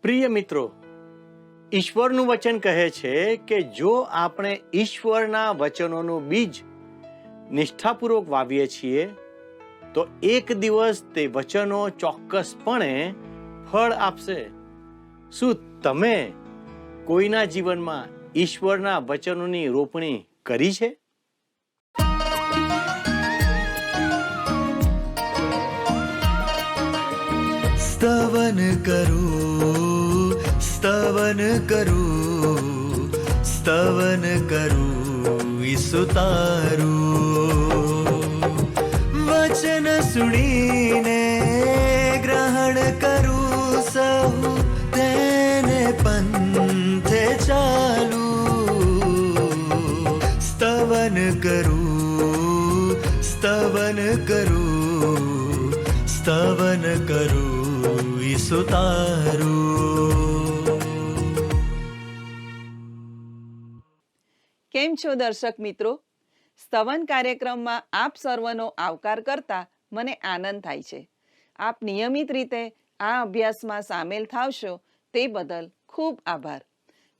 પ્રિય મિત્રો, ઈશ્વરનું વચન કહે છે કે જો આપણે ઈશ્વરના વચનોનું બીજ નિષ્ઠાપૂર્વક વાવીએ છીએ તો એક દિવસ તે વચનો ચોક્કસપણે ફળ આપશે. શું તમે કોઈના જીવનમાં ઈશ્વરના વચનોની રોપણી કરી છે? स्तवन करूं, स्तवन करूं, स्तवन करूं ईसु तारूं. वचन सुनीने ग्रहण करूं सहु तेने पंथे चालू. स्तवन करूं, स्तवन करूं, स्तवन करूं ईसु तारूं. કેમ છો દર્શક મિત્રો? સ્તવન કાર્યક્રમમાં આપ સર્વનો આવકાર કરતા મને આનંદ થાય છે. આપ નિયમિત રીતે આ અભ્યાસમાં સામેલ થાવશો તે બદલ ખૂબ આભાર.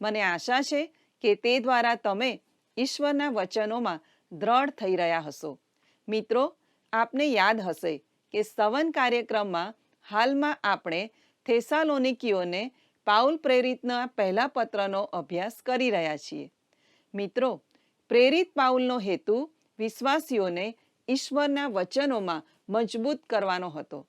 મને આશા છે કે તે દ્વારા તમે ઈશ્વરના વચનોમાં દ્રઢ થઈ રહ્યા હશો. મિત્રો, આપને યાદ હશે કે સ્તવન કાર્યક્રમમાં હાલમાં આપણે થેસાલોનિકીઓને પાઉલ પ્રેરિતના પહેલા પત્રનો અભ્યાસ કરી રહ્યા છીએ. મિત્રો, પ્રેરિત પાઉલનો હેતુ વિશ્વાસીઓને ઈશ્વરના વચનોમાં મજબૂત કરવાનો હતો,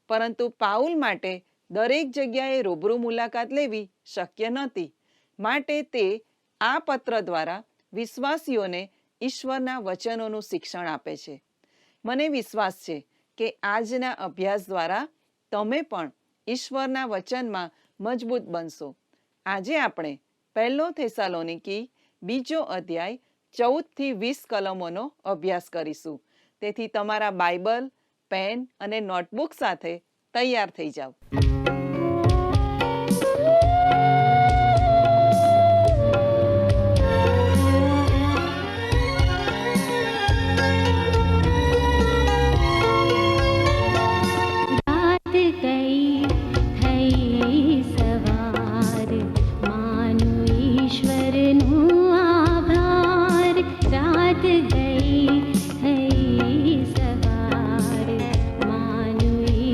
પરંતુ પાઉલ માટે દરેક જગ્યાએ રૂબરૂ મુલાકાત લેવી શક્ય નહોતી. માટે તે આ પત્ર દ્વારા વિશ્વાસીઓને ઈશ્વરના વચનોનું શિક્ષણ આપે છે. મને વિશ્વાસ છે કે આજના અભ્યાસ દ્વારા તમે પણ ઈશ્વરના વચનમાં મજબૂત બનશો. આજે આપણે પહેલો થેસાલોનિકી 2 અધ્યાય 14 થી 20 કલમોનો અભ્યાસ કરીશું. તેથી તમારા બાઇબલ, પેન અને નોટબુક સાથે તૈયાર થઈ જાઓ.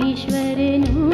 ईश्वर नु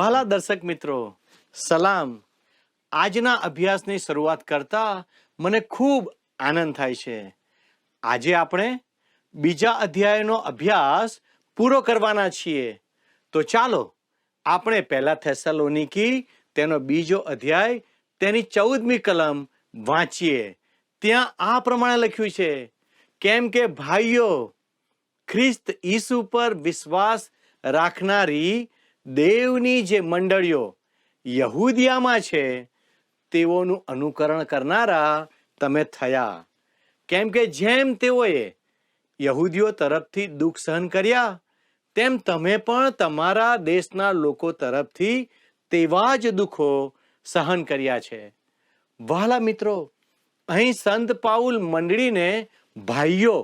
વહાલા દર્શક મિત્રો, સલામ. આજના અભ્યાસની શરૂઆત કરતા મને ખૂબ આનંદ થાય છે. આજે આપણે બીજા અધ્યાયનો અભ્યાસ પૂરો કરવાના છીએ. તો ચાલો આપણે પહેલા થેસલોનિકી તેનો બીજો અધ્યાય તેની 14મી કલમ વાંચીએ. ત્યાં આ પ્રમાણે લખ્યું છે, કેમ કે ભાઈઓ, ખ્રિસ્ત ઈસુ પર વિશ્વાસ રાખનારી દેવની જે મંડળીઓ યહૂદિયામાં છે તેઓનું અનુકરણ કરનારા તમે થયા. કેમ કે જેમ તેઓએ યહૂદીઓ તરફથી દુઃખ સહન કર્યા, તેમ તમે પણ તમારા દેશના લોકો તરફથી તેવા જ દુઃખો સહન કર્યા છે. વહાલા મિત્રો, અહીં સંત પાઉલ મંડળીને ભાઈઓ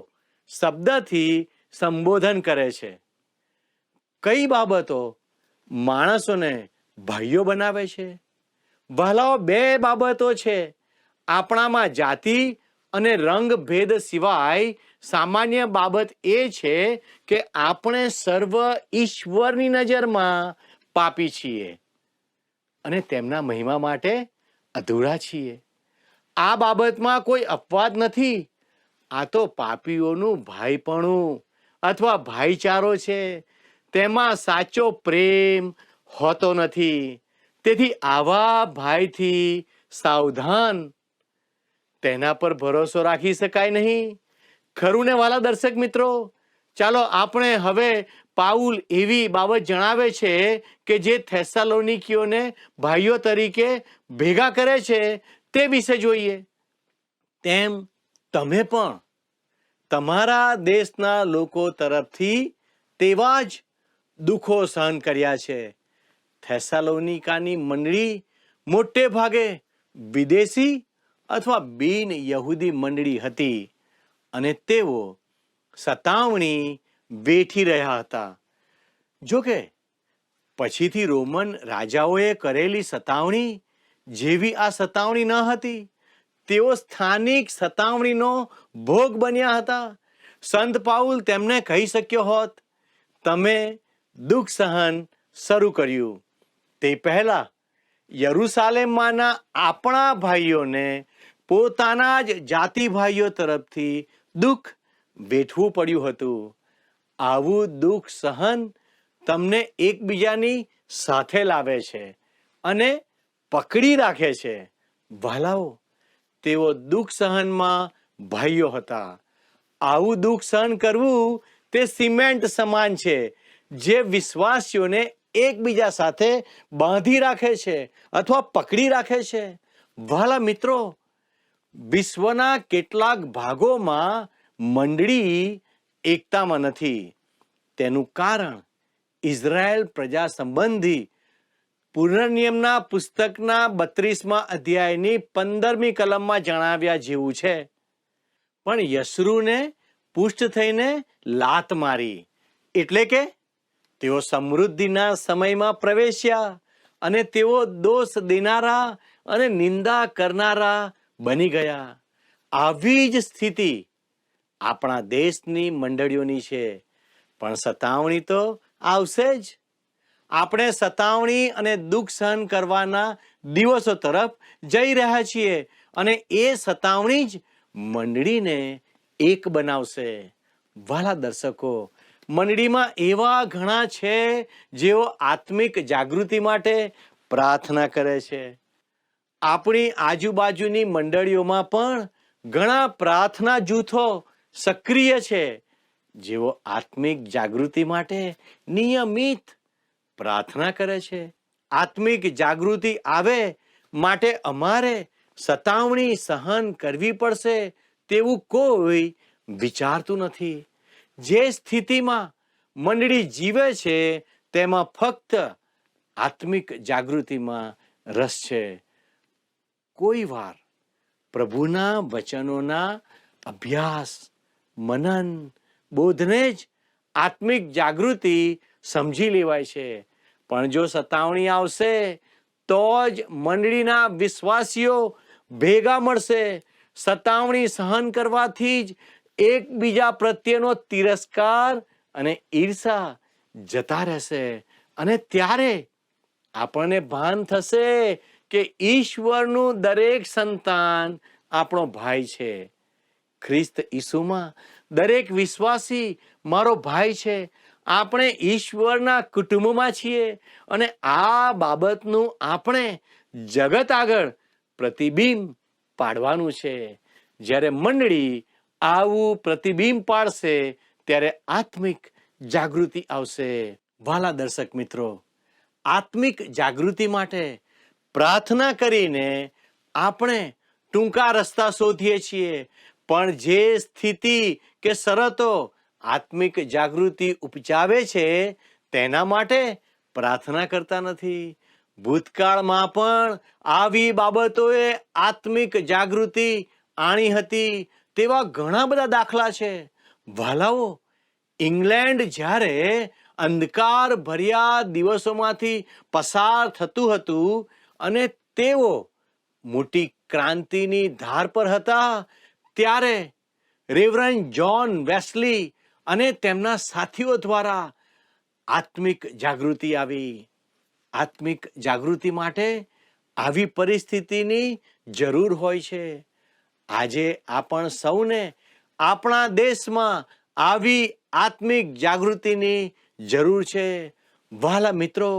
શબ્દથી સંબોધન કરે છે. કઈ બાબતો માણસોને ભાઈઓ બનાવે છે? વહાલાઓ, 2 બાબતો છે. આપણામાં જાતિ અને રંગ ભેદ સિવાય સામાન્ય બાબત એ છે કે આપણે સર્વ ઈશ્વરની નજરમાં પાપી છીએ અને તેમના મહિમા માટે અધૂરા છીએ. આ બાબતમાં કોઈ અપવાદ નથી. આ તો પાપીઓનું ભાઈપણું અથવા ભાઈચારો છે. તેમાં સાચો પ્રેમ હોતો નથી. તેથી આવા ભાઈથી સાવધાન. તેના પર ભરોસો રાખી શકાય નહીં. ખરું ને વાલા દર્શક મિત્રો? ચાલો આપણે હવે પાઉલ એવી બાબત જણાવે છે કે જે થેસાલોનિકીઓને ભાઈઓ તરીકે ભેગા કરે છે તે વિશે જોઈએ. તેમ તમે પણ તમારા દેશના લોકો તરફથી તેવા જ દુઃખો સહન કર્યા છે. થેસાલોનિકાની મંડળી મોટે ભાગે વિદેશી અથવા બિન યહૂદી મંડળી હતી અને તેઓ સતાવણી વેઠી રહ્યા હતા. જોકે પછીથી રોમન રાજાઓએ કરેલી સતાવણી જેવી આ સતાવણી ન હતી. તેઓ સ્થાનિક સતાવણીનો ભોગ બન્યા હતા. સંત પાઉલ તેમને કહી શક્યો હોત, તમે દુઃખ સહન શરૂ કર્યું. તે પહેલા યરૂશાલેમમાંના આપણા ભાઈઓને પોતાના જ જાતિ ભાઈઓ તરફથી દુઃખ વેઠવું પડ્યું હતું. આવું દુઃખ સહન તમને એકબીજાની સાથે લાવે છે અને પકડી રાખે છે. વહાલાઓ, તેઓ દુઃખ સહનમાં ભાઈઓ હતા. આવું દુઃખ સહન કરવું તે સિમેન્ટ સમાન છે જે વિશ્વાસીઓને એકબીજા સાથે બાંધી રાખે છે અથવા પકડી રાખે છે. વહાલા મિત્રો, વિશ્વના કેટલાક ભાગોમાં મંડળી એકતામાં નથી. તેનું કારણ ઇઝરાયેલ પ્રજા સંબંધી પુનર્નિયમના પુસ્તકના 32મા અધ્યાયની 15મી કલમમાં જણાવ્યા જેવું છે. પણ યશરૂને પુષ્ટ થઈને લાત મારી, એટલે કે તેઓ સમૃદ્ધિના સમયમાં પ્રવેશ્યા અને તેઓ દોષ દેનારા અને નિંદા કરનારા બની ગયા. આવી જ સ્થિતિ આપણા દેશની મંડળીઓની છે. પણ સતાવણી તો આવશે જ. આપણે સતાવણી અને દુઃખ સહન કરવાના દિવસો તરફ જઈ રહ્યા છીએ અને એ સતાવણી જ મંડળીને એક બનાવશે. વહાલા દર્શકો, મંડળીમાં એવા ઘણા છે જેઓ આત્મિક જાગૃતિ માટે પ્રાર્થના કરે છે. આપણી આજુબાજુની મંડળીઓમાં પણ ઘણા પ્રાર્થના જૂથો સક્રિય છે જેઓ આત્મિક જાગૃતિ માટે નિયમિત પ્રાર્થના કરે છે. આત્મિક જાગૃતિ આવે માટે અમારે સતાવણી સહન કરવી પડશે તેવું કોઈ વિચારતું નથી. જે સ્થિતિમાં મંડળી જીવે છે તેમાં ફક્ત આત્મિક જાગૃતિમાં રસ છે. કોઈ વાર પ્રભુના વચનોના અભ્યાસ, મનન, બોધને જ આત્મિક જાગૃતિ સમજી લેવાય છે. પણ જો સતાવણી આવશે તો જ મંડળીના વિશ્વાસીઓ ભેગા મળશે. સતાવણી સહન કરવાથી જ એકબીજા પ્રત્યેનો તિરસ્કાર અને ઈર્ષા જતા રહેશે અને ત્યારે આપણને ભાન થશે કે ઈશ્વરનું દરેક સંતાન આપણો ભાઈ છે. ખ્રિસ્ત ઈસુમાં દરેક વિશ્વાસી મારો ભાઈ છે. આપણે ઈશ્વરના કુટુંબમાં છીએ અને આ બાબતનું આપણે જગત આગળ પ્રતિબિંબ પાડવાનું છે. જ્યારે મંડળી આવું પ્રતિબિંબ પાડશે ત્યારે આત્મિક જાગૃતિ આવશે. વાલા દર્શક મિત્રો, આત્મિક જાગૃતિ માટે પ્રાર્થના કરીને આપણે ટૂંકા રસ્તા શોધીએ છીએ, પણ જે સ્થિતિ કે શરતો આત્મિક જાગૃતિ ઉપજાવે છે તેના માટે પ્રાર્થના કરતા નથી. ભૂતકાળમાં પણ આવી બાબતોએ આત્મિક જાગૃતિ આણી હતી તેવા ઘણા બધા દાખલા છે. વાલાઓ, ઇંગ્લેન્ડ જ્યારે અંધકાર ભર્યા દિવસોમાંથી પસાર થતું હતું અને તેઓ મોટી ક્રાંતિની ધાર પર હતા, ત્યારે રેવરન્ડ જ્હોન વેસ્લી અને તેમના સાથીઓ દ્વારા આત્મિક જાગૃતિ આવી. આત્મિક જાગૃતિ માટે આવી પરિસ્થિતિની જરૂર હોય છે. આજે આપણ સૌને આપણા દેશમાં આવી આત્મિક જાગૃતિની જરૂર છે. વહાલા મિત્રો,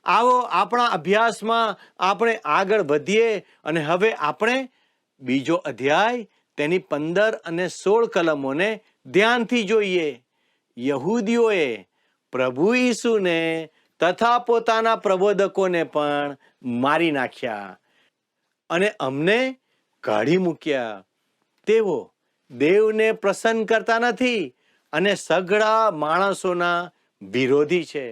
આવો આપણા અભ્યાસમાં આપણે આગળ વધીએ અને હવે આપણે બીજો અધ્યાય તેની 15 અને 16 કલમોને ધ્યાનથી જોઈએ. યહૂદીઓએ પ્રભુ ઈસુને તથા પોતાના પ્રબોધકોને પણ મારી નાખ્યા અને અમને કાઢી મૂક્યા. તેઓ દેવને પ્રસન્ન કરતા નથી અને સઘળા માણસોના વિરોધી છે.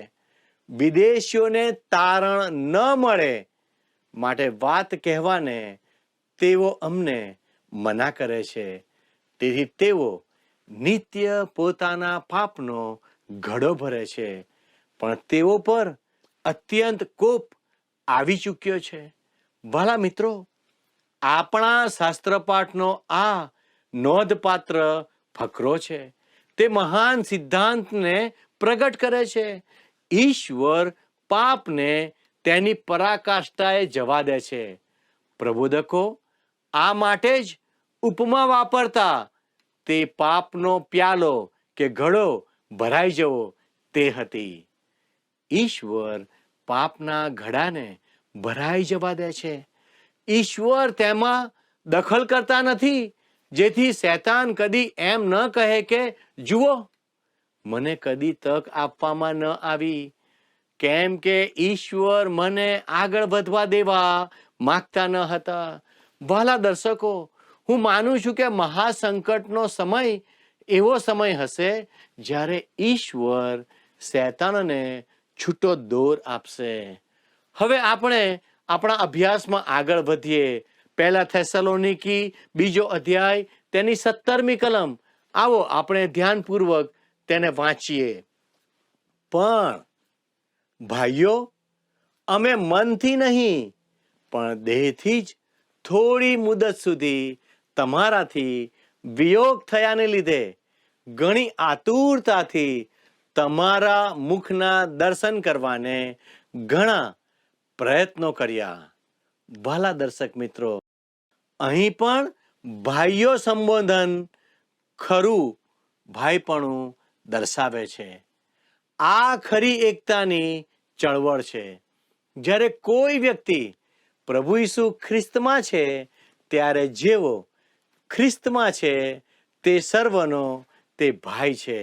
વિદેશીઓને તારણ ન મળે માટે વાત કહેવાને તેઓ અમને મના કરે છે. તેથી તેઓ નિત્ય પોતાના પાપનો ઘડો ભરે છે, પણ તેઓ પર અત્યંત કોપ આવી ચૂક્યો છે. ભલા મિત્રો, આપણા શાસ્ત્રપાઠનો આ નોંધપાત્ર ફકરો છે. તે મહાન સિદ્ધાંતને પ્રગટ કરે છે. ઈશ્વર પાપને તેની પરાકાષ્ઠાએ જવા દે છે. પ્રબોધકો આ માટે જ ઉપમા વાપરતા તે પાપનો પ્યાલો કે ઘડો ભરાઈ જવો તે હતી. ઈશ્વર પાપના ઘડાને ભરાઈ જવા દે છે. ઈશ્વર તેમાં દખલ કરતા નથી, જેથી શૈતાન કદી એમ ન કહે કે જુઓ, મને કદી તક આપવામાં ન આવી, કેમ કે ઈશ્વર મને આગળ વધવા દેવા માંગતા ન હતા. વહાલા દર્શકો, હું માનું છું કે મહાસંકટનો સમય એવો સમય હશે જ્યારે ઈશ્વર શૈતાનને છૂટો દોર આપશે. હવે આપણે આપણા અભ્યાસમાં આગળ વધીએ. પહેલા થેસલોનિકી 2 અધ્યાય તેની 17મી કલમ. આવો આપણે ધ્યાનપૂર્વક તેને વાંચીએ. પણ ભાઈઓ, અમે મનથી નહીં પણ દેહથી જ થોડી મુદત સુધી તમારાથી વિયોગ થયાને લીધે ઘણી આતુરતાથી તમારા મુખના દર્શન કરવાને ઘણા પ્રયત્નો કર્યા. ભલા દર્શક મિત્રો, અહીં પણ ભાઈઓ સંબોધન ખરું ભાઈપણું દર્શાવે છે. આ ખરી એકતાની ચળવળ છે. જ્યારે કોઈ વ્યક્તિ પ્રભુ ઈસુ ખ્રિસ્તમાં છે, ત્યારે જેવો ખ્રિસ્તમાં છે તે સર્વનો તે ભાઈ છે.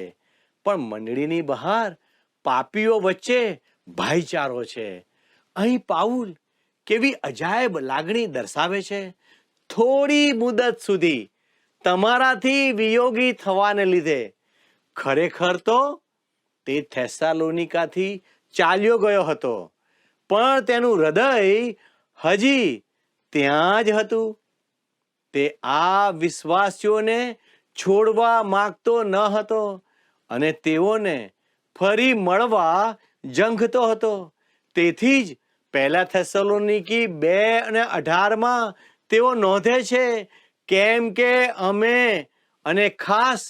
પણ મંડળીની બહાર પાપીઓ વચ્ચે ભાઈચારો છે. અહીં પાઉલ કેવી અજાયબ લાગણી દર્શાવે છે. થોડી મુદત સુધી તમારાથી વિયોગી થવાને લીધે ખરેખર તો તે થેસાલોનિકાથી ચાલ્યો ગયો હતો, પણ તેનું હૃદય હજી ત્યાં જ હતું. તે આ વિશ્વાસીઓને છોડવા માંગતો ન હતો અને તેઓને ફરી મળવા ઝંખતો હતો. તેથી જ પહેલા થેસલોનિકી 2:18 તેઓ નોંધે છે, કેમ કે અમે અને ખાસ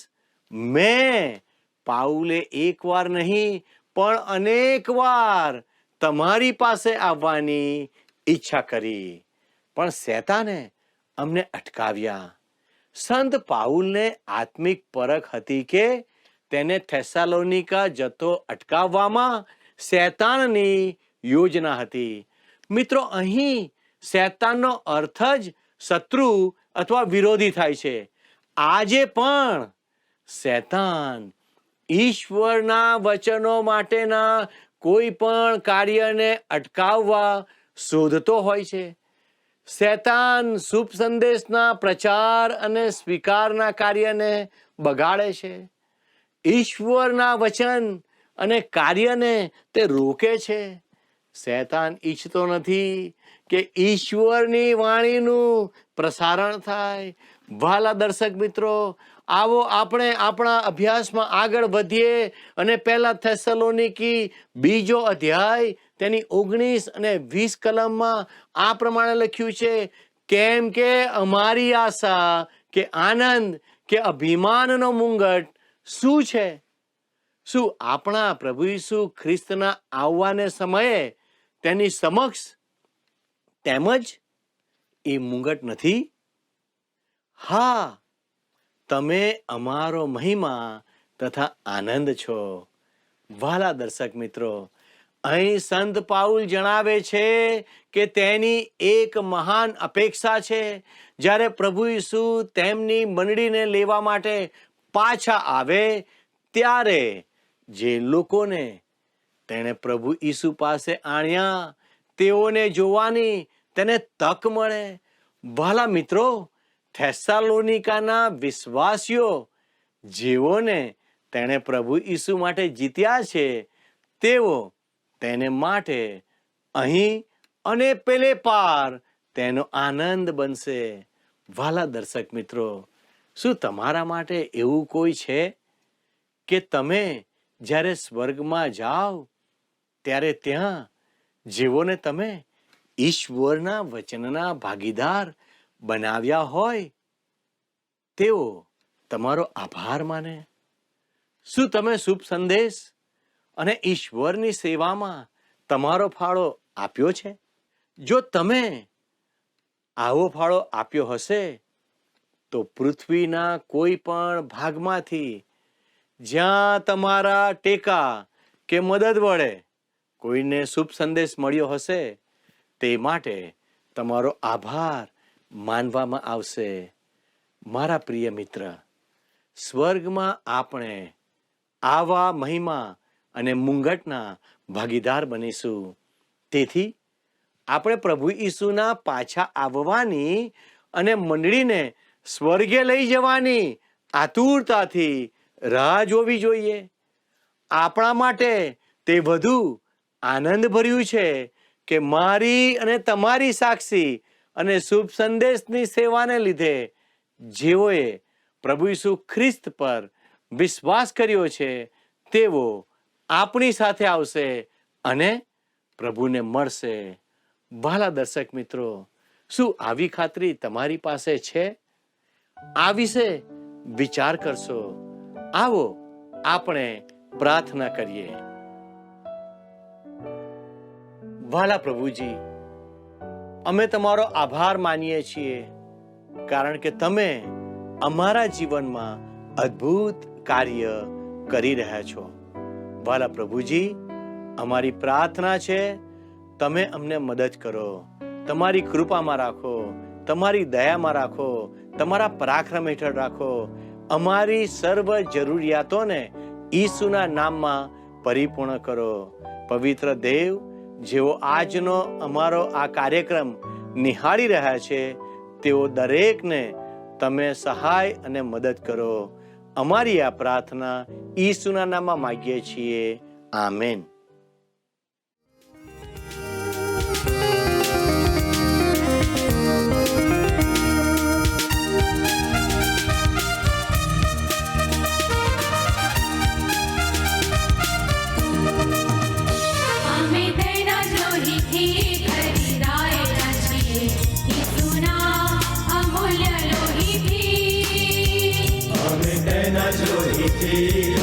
મેં પાઉલે એકવાર નહીં પણ અનેક વાર તમારી પાસે આવવાની ઈચ્છા કરી, પણ શેતાને અમને અટકાવ્યા. સંત પાઉલને આત્મિક પરખ હતી કે તેને થેસાલોનિકા જતો અટકાવવામાં શેતાનની યોજના હતી. મિત્રો, અહીં શેતાનનો અર્થ જ શત્રુ અથવા વિરોધી થાય છે. આજે પણ શેતાન ઈશ્વરના વચનો માટેના કોઈ પણ કાર્યને અટકાવવા શોધતો હોય છે. શેતાન શુભ સંદેશના પ્રચાર અને સ્વીકારના કાર્યને બગાડે છે. ઈશ્વરના વચન અને કાર્યને તે રોકે છે. શેતાન ઈચ્છતો નથી કે ઈશ્વરની વાણીનું પ્રસારણ થાય. વહાલા દર્શક મિત્રો, આવો આપણે આપણા અભ્યાસમાં આગળ વધીએ અને પહેલા થેસલોનિકી 2 અધ્યાય તેની 19 અને 20 કલમમાં આ પ્રમાણે લખ્યું છે, કેમ કે અમારી આશા કે આનંદ કે અભિમાનનો મુંગટ શું છે? શું આપણા પ્રભુ ઈસુ ખ્રિસ્તના આવવાને સમયે તેની સમક્ષ તેમજ એ મુંગટ નથી? હા, તમે અમારો મહિમા તથા આનંદ છો. વહાલા દર્શક મિત્રો, અહીં સંત પાઉલ જણાવે છે કે તેની એક મહાન અપેક્ષા છે. જ્યારે પ્રભુ ઈસુ તેમની મંડળીને લેવા માટે પાછા આવે ત્યારે જે લોકોને તેણે પ્રભુ ઈસુ પાસે આણ્યા તેઓને જોવાની તેને તક મળે. વહાલા મિત્રો, થેસાલોનિકાના વિશ્વાસીઓ જેઓને તેણે પ્રભુ ઈસુ માટે જીત્યા છે, તેઓ તેને માટે અહીં અને પેલે પાર તેનો આનંદ બનશે. વહાલા દર્શક મિત્રો, શું તમારા માટે એવું કોઈ છે કે તમે જ્યારે સ્વર્ગમાં જાઓ ત્યારે ત્યાં જેઓને તમે ઈશ્વરના વચનના ભાગીદાર બનાવ્યા હોય તેઓ તમારો આભાર માને? શું તમે શુભ સંદેશ અને ઈશ્વરની સેવામાં તમારો ફાળો આપ્યો છે? જો તમે આવો ફાળો આપ્યો હશે તો પૃથ્વીના કોઈ પણ ભાગમાંથી જ્યાં તમારા ટેકા કે મદદ વડે કોઈને શુભ સંદેશ મળ્યો હશે તે માટે તમારો આભાર માનવામાં આવશે. મારા પ્રિય મિત્ર, સ્વર્ગમાં આપણે આવા મહિમા અને મુંગટના ભાગીદાર બનીશું. તેથી આપણે પ્રભુ ઈસુના પાછા આવવાની અને મંડળીને સ્વર્ગે લઈ જવાની આતુરતાથી રાહ જોવી જોઈએ. આપણા માટે તે વધુ આનંદ ભર્યું છે કે મારી અને તમારી સાક્ષી અને શુભ સંદેશની સેવાને લીધે જેઓએ પ્રભુ ઈસુ ખ્રિસ્ત પર વિશ્વાસ કર્યો છે તેઓ આપણી સાથે આવશે અને પ્રભુને મળશે. વહાલા દર્શક મિત્રો, શું આવી ખાતરી તમારી પાસે છે? આ વિશે વિચાર કરશો. આવો આપણે પ્રાર્થના કરીએ. વહાલા પ્રભુજી, અમે તમારો આભાર માનીએ છીએ કારણ કે તમે અમારા જીવનમાં અદ્ભુત કાર્ય કરી રહ્યા છો. વહાલા પ્રભુજી, અમારી પ્રાર્થના છે તમે અમને મદદ કરો, તમારી કૃપામાં રાખો, તમારી દયામાં રાખો, તમારા પરાક્રમ હેઠળ રાખો. અમારી સર્વ જરૂરિયાતોને ઈસુના નામમાં પરિપૂર્ણ કરો. પવિત્ર દેવ, જેઓ આજનો અમારો આ કાર્યક્રમ નિહાળી રહ્યા છે તેઓ દરેકને તમે સહાય અને મદદ કરો. અમારી આ પ્રાર્થના ઈસુના નામમાં માંગીએ છીએ. આમેન.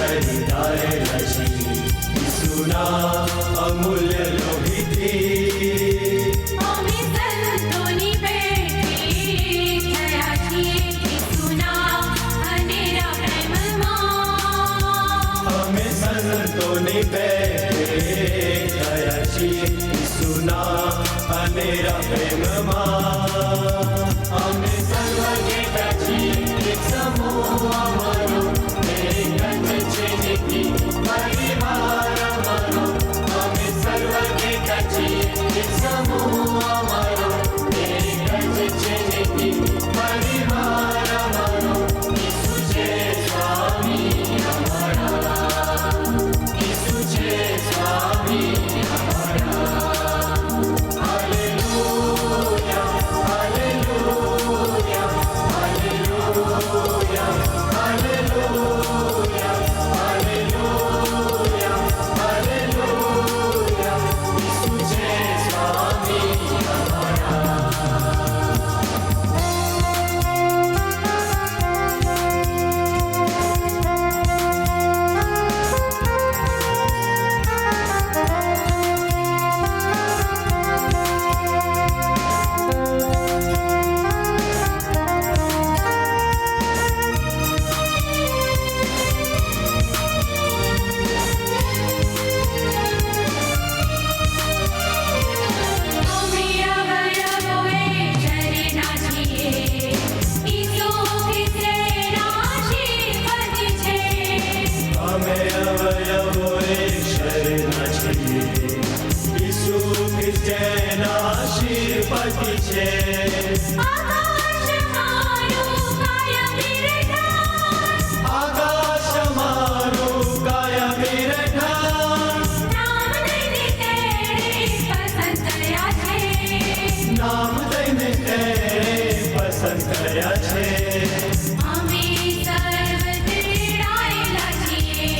હરિદાય રસી ઈસુના અમૂલ્ય લોહીથી અમે સંતોની ભેટી થયા છીએ ઈસુના અનેરા પ્રેમમાં. અમે સંતોની ભેટ થયા છીએ ઈસુના અનેરા પ્રેમમાં. અમે સર્વ ઘેટા છીએ એક સમૂહ અમારો, એક જ છે નિકી પરિવાર અમારો. અમે સર્વ ઘેટા છીએ એક સમૂહ અમારો, એક જ છે નિકી પરિવાર અમારો. ઈસુ છે સ્વામી અમારા, ઈસુ છે સ્વામી અમારા. Hallelujah, hallelujah, hallelujah, hallelujah, hallelujah, hallelujah. Isu છે સ્વામી અમારા. અમે અવયવોએ શરીરના છીએ ઈસુ ખ્રિસ્તના શિરપતિ છે. અમે અવયવો એક શરીરના છીએ, ઈસુ ખ્રિસ્તના શિરપતિ છે. આકાશ મારું કાયમી રહેઠાણ, આકાશ અમારું કાયમી રહેઠાણ. નામ દઈને તેણે પસંદ કર્યા છે. નામ દઈને તેણે પસંદ કર્યા છે. અમે સર્વ તેડાયેલા છીએ.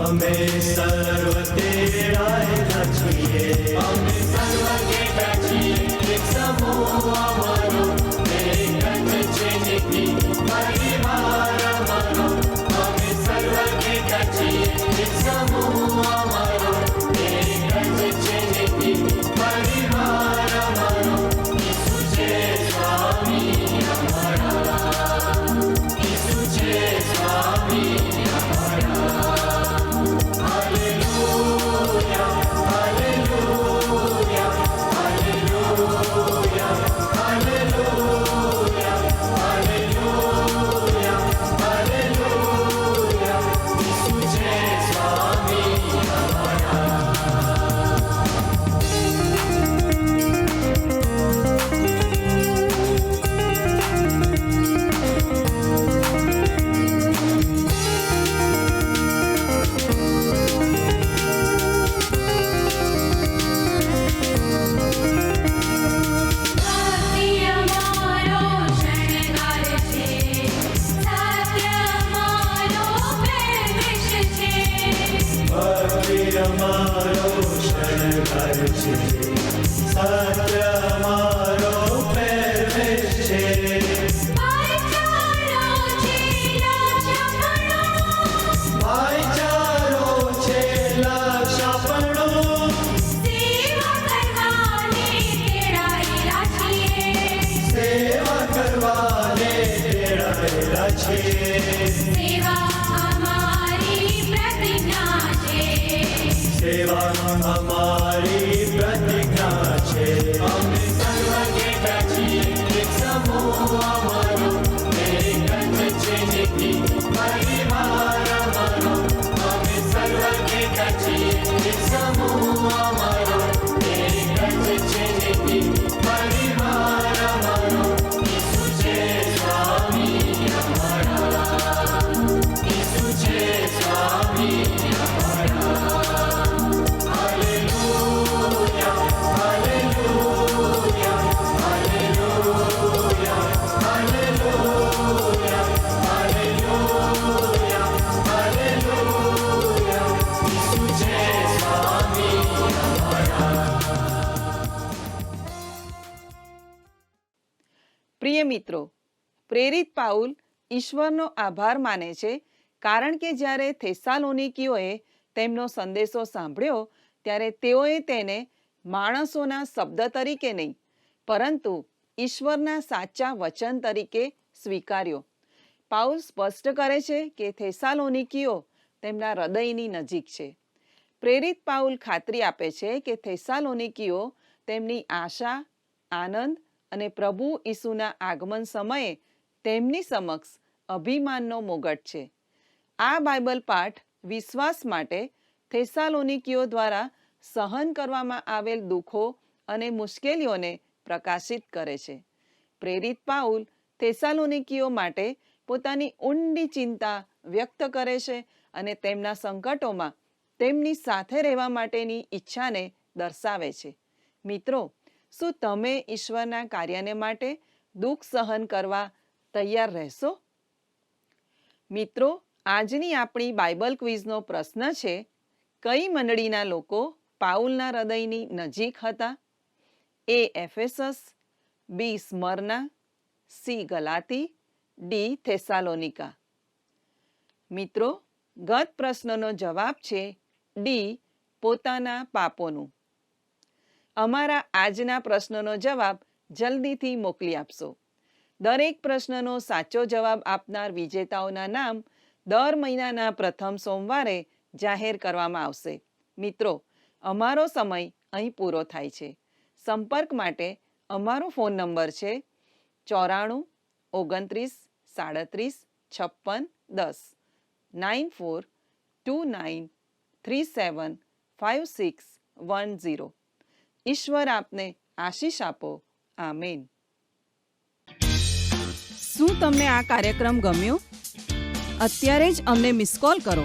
અમે સર્વ તેડાયેલા છીએ. અમે સર્વ ઘેટા છીએ એક સમૂહ અમારો, એક જ છે નિકી પરિવાર અમારો. અમે સર્વ ઘેટા છીએ એક સમૂહ અમારો, એક જ છે નિકી પરિવાર અમારો. ઈસુ છે સ્વામી અમારા, ઈસુ છે સ્વામી અમારા. Hallelujah, hallelujah, hallelujah, hallelujah, hallelujah, hallelujah. Isu છે સ્વામી અમારા. ભક્તિ અમારો શણગાર છે, સત્ય અમારો પ્રવેશ છે. ભક્તિ અમારો શણગાર છે, સત્ય અમારો પહેરવેશ છે. ભાઈચારો છે લક્ષપણો, ભાઈચારો છે લક્ષપણું. સેવા કરવાને તેડાયેલા છીએ. સેવા કરવાને તેડાયેલા છીએ. સેવા અમારી પ્રતિજ્ઞા છે. સેવા અમારી પ્રતિજ્ઞા છે. અમે સર્વ ઘેટા છીએ એક સમૂહ અમારો, એક જ છે નિકી પરિવાર અમારો. અમે સર્વ ઘેટા છીએ એક સમૂહ અમારો, એક જ છે નિકી પરિવાર અમારો. ઈસુ છે સ્વામી અમારા, ઈસુ છે સ્વામી અમારા. Hallelujah, hallelujah, hallelujah, hallelujah, hallelujah, hallelujah. Isu છે સ્વામી અમારા. પ્રિય મિત્રો, પ્રેરિત પાઉલ ઈશ્વરનો આભાર માને છે કારણ કે જ્યારે થેસાલોનિકીઓએ તેમનો સંદેશો સાંભળ્યો ત્યારે તેઓએ તેને માણસોના શબ્દ તરીકે નહીં, પરંતુ ઈશ્વરના સાચા વચન તરીકે સ્વીકાર્યો. પાઉલ સ્પષ્ટ કરે છે કે થેસાલોનિકીઓ તેમના હૃદયની નજીક છે. પ્રેરિત પાઉલ ખાતરી આપે છે કે થેસાલોનિકીઓ તેમની આશા, આનંદ અને પ્રભુ ઈસુના આગમન સમયે તેમની સમક્ષ અભિમાનનો મુગટ છે. આ બાઇબલ પાઠ વિશ્વાસ માટે થેસાલોનિકીઓ દ્વારા સહન કરવામાં આવેલ દુઃખો અને મુશ્કેલીઓને પ્રકાશિત કરે છે. પ્રેરિત પાઉલ થેસાલોનિકીઓ માટે પોતાની ઊંડી ચિંતા વ્યક્ત કરે છે અને તેમના સંકટોમાં તેમની સાથે રહેવા માટેની ઈચ્છાને દર્શાવે છે. મિત્રો, શું તમે ઈશ્વરના કાર્યને માટે દુઃખ સહન કરવા તૈયાર રહેશો? મિત્રો, આજની આપણી બાઇબલ ક્વિઝનો પ્રશ્ન છે, કઈ મંડળીના લોકો પાઉલના હૃદયની નજીક હતા? એ એફેસસ, બી સ્મરના, સી ગલાતી, ડી થેસાલોનિકા. મિત્રો, ગત પ્રશ્નનો જવાબ છે ડી પોતાના પાપોનું. અમારા આજના પ્રશ્નનો જવાબ જલ્દીથી મોકલી આપશો. દરેક પ્રશ્નનો સાચો જવાબ આપનાર વિજેતાઓના નામ દર મહિનાના પ્રથમ સોમવારે જાહેર કરવામાં આવશે. મિત્રો, અમારો સમય અહીં પૂરો થાય છે. સંપર્ક માટે અમારો ફોન નંબર છે 94 29 37 56 10 9429375610. ઈશ્વર આપને આશીષ આપો. આમેન. શું તમને આ કાર્યક્રમ ગમ્યો? અત્યારે જ અમને મિસ કોલ કરો.